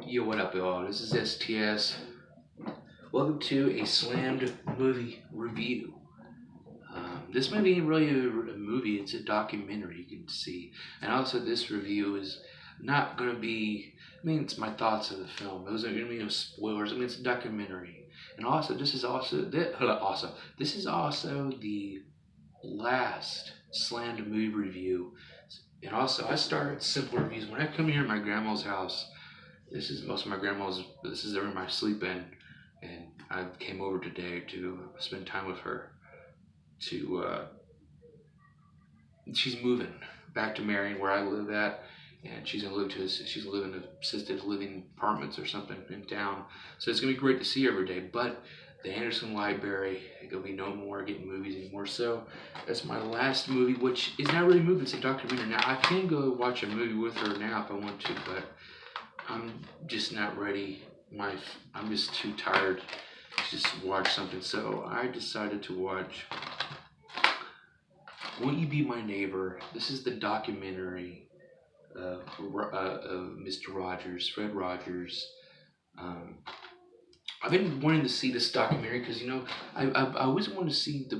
Yo, what up, y'all? This is STS. Welcome to a slammed movie review. This movie ain't really a movie, it's a documentary you can see. And also, this review is not going to be, it's my thoughts of the film. Those aren't going to be no spoilers. It's a documentary. And also, this is also the last slammed movie review. And also, I start simple reviews. When I come here at my grandma's house, this is most of my grandma's. This is the room I sleep in, and I came over today to spend time with her. She's moving back to Marion, where I live at, and she's gonna she's living in assisted living apartments or something in town. So it's gonna be great to see her every day. But the Anderson Library, there'll be no more getting movies anymore. So that's my last movie, which is not really a movie. It's a documentary. Now I can go watch a movie with her now if I want to, but I'm just not ready. I'm just too tired to just watch something. So I decided to watch Will You Be My Neighbor? This is the documentary of Mr. Rogers, Fred Rogers. I've been wanting to see this documentary because I always want to see the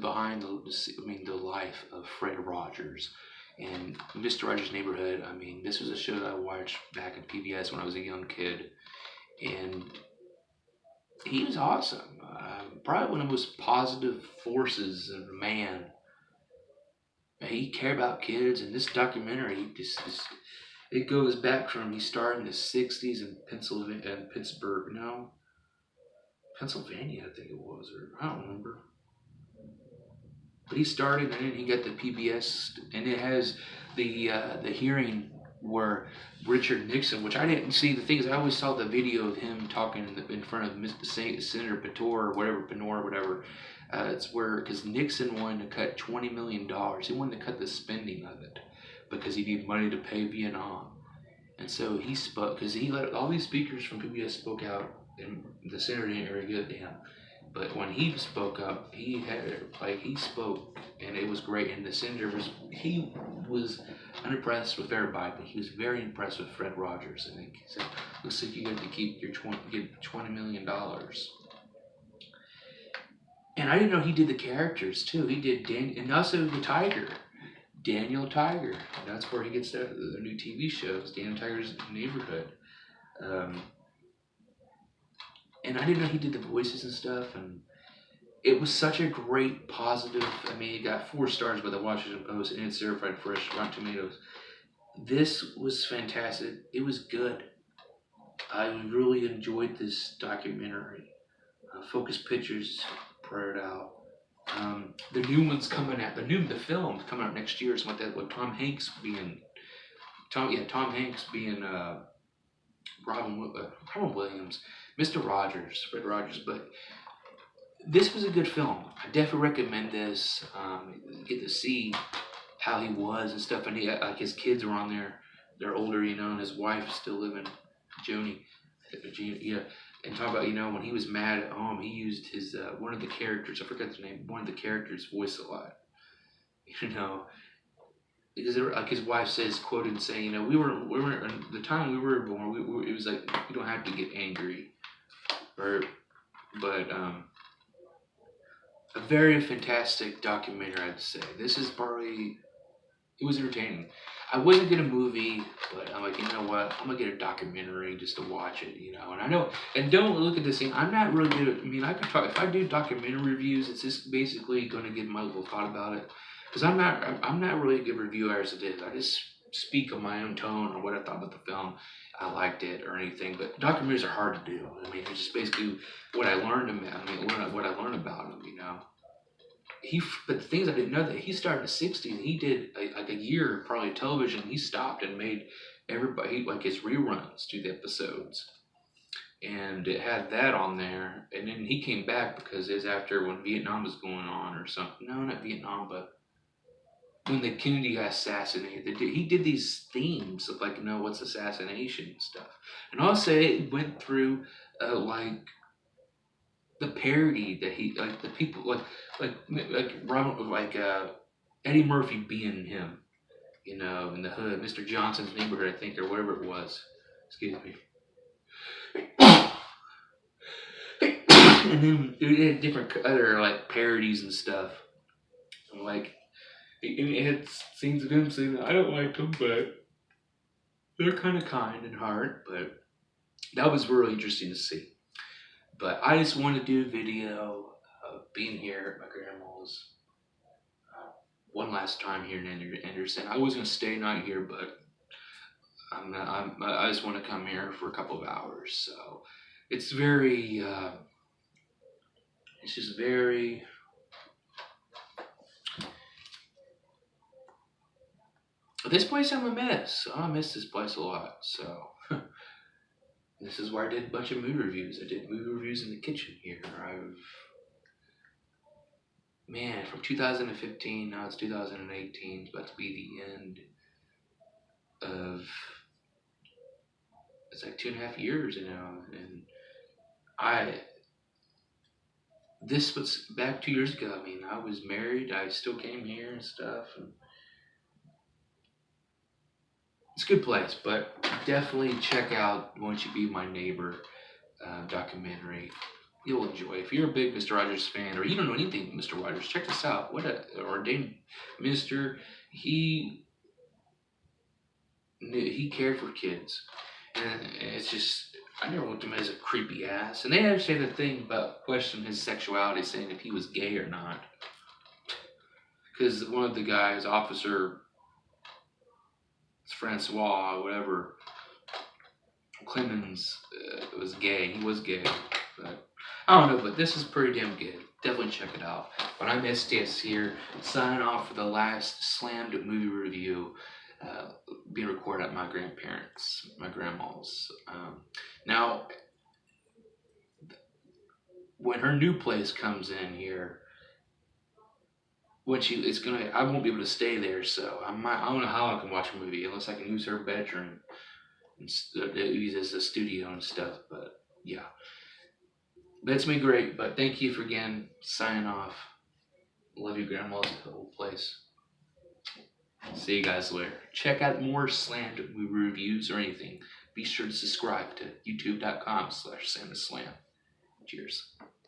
life of Fred Rogers and Mr. Rogers' Neighborhood. This was a show that I watched back at PBS when I was a young kid, and he was awesome. Probably one of the most positive forces of a man. He cared about kids, and this documentary it goes back from he started in the '60s in Pennsylvania, I think it was, or I don't remember. But he started, and then he got the PBS, and it has the hearing where Richard Nixon, which I didn't see. The thing is, I always saw the video of him talking in front of Senator Penor, whatever. It's where, because Nixon wanted to cut $20 million. He wanted to cut the spending of it because he needed money to pay Vietnam. And so he spoke, because he let all these speakers from PBS spoke out, and the senator didn't really give a damn. But when he spoke up, he spoke, and it was great. And the senator was unimpressed with everybody, but he was very impressed with Fred Rogers. And he said, "Looks like you got to keep your $20 million." And I didn't know he did the characters too. He did and also the Tiger, Daniel Tiger. That's where he gets the new TV shows, Daniel Tiger's Neighborhood. And I didn't know he did the voices and stuff, and it was such a great positive. It got 4 stars by the Washington Post, and it's certified fresh, Rotten Tomatoes. This was fantastic. It was good. I really enjoyed this documentary. Focus Pictures put it out. The new one's coming out. The film's coming out next year. It's with Tom Hanks being Robin Williams, Mr. Rogers, Fred Rogers. But this was a good film. I definitely recommend this. Get to see how he was and stuff. And his kids were on there. They're older, and his wife's still living, Joni. Yeah. And talk about, when he was mad at home, he used his, one of the characters, I forgot the name, one of the characters' voice a lot. Because his wife says, quoted saying, we were the time we were born, it was like, you don't have to get angry. But a very fantastic documentary, I'd say. This is it was entertaining. I wasn't get a movie, but I'm like, you know what? I'm gonna get a documentary just to watch it, And I know, and don't look at this thing. I'm not really good at. I could talk if I do documentary reviews. It's just basically going to give my little thought about it, because I'm not really a good reviewer as it is. I just speak on my own tone on what I thought about the film. I liked it or anything, but documentaries are hard to do. It's just basically what I learned about. What I learned about them, But the things I didn't know that he started in the '60s. And he did like a year probably television. He stopped and made everybody like his reruns do the episodes, and it had that on there. And then he came back because it was after when Vietnam was going on or something. No, not Vietnam, but when the Kennedy got assassinated. He did these themes of what's assassination and stuff. And also it went through the parody that he the people Eddie Murphy being him, in the hood, Mr. Johnson's Neighborhood, I think, or whatever it was. Excuse me. And then it had different other like parodies and stuff. Like it had scenes of him saying, "I don't like them, but they're kind of kind and hard." But that was really interesting to see. But I just wanted to do a video of being here at my grandma's one last time here in Anderson. I was gonna stay night here, but I just want to come here for a couple of hours. So it's very, it's just very. This place I'm a miss. I miss this place a lot. So this is where I did a bunch of movie reviews. I did movie reviews in the kitchen here. I've man from 2015 now it's 2018. It's about to be the end of. It's like 2.5 years, and I this was back 2 years ago. I mean, I was married. I still came here and stuff. And it's a good place, but definitely check out "Won't You Be My Neighbor" documentary. You'll enjoy. If you're a big Mr. Rogers fan, or you don't know anything about Mr. Rogers, check this out. What a ordained minister. He cared for kids, and it's just I never looked at him as a creepy ass. And they actually had a thing about questioning his sexuality, saying if he was gay or not, because one of the guys, Officer Francois, whatever, Clemens, was gay. He was gay, but I don't know. But this is pretty damn good. Definitely check it out. But I'm STS here, signing off for the last slammed movie review, being recorded at my grandparents, my grandma's. Now, when her new place comes in here, I won't be able to stay there. So I don't know how I can watch a movie unless I can use her bedroom and use as a studio and stuff. But yeah, that's been great. But thank you for again signing off. Love you, grandma's old place. See you guys later. Check out more slammed movie reviews or anything. Be sure to subscribe to youtube.com/SantaSlam. Cheers.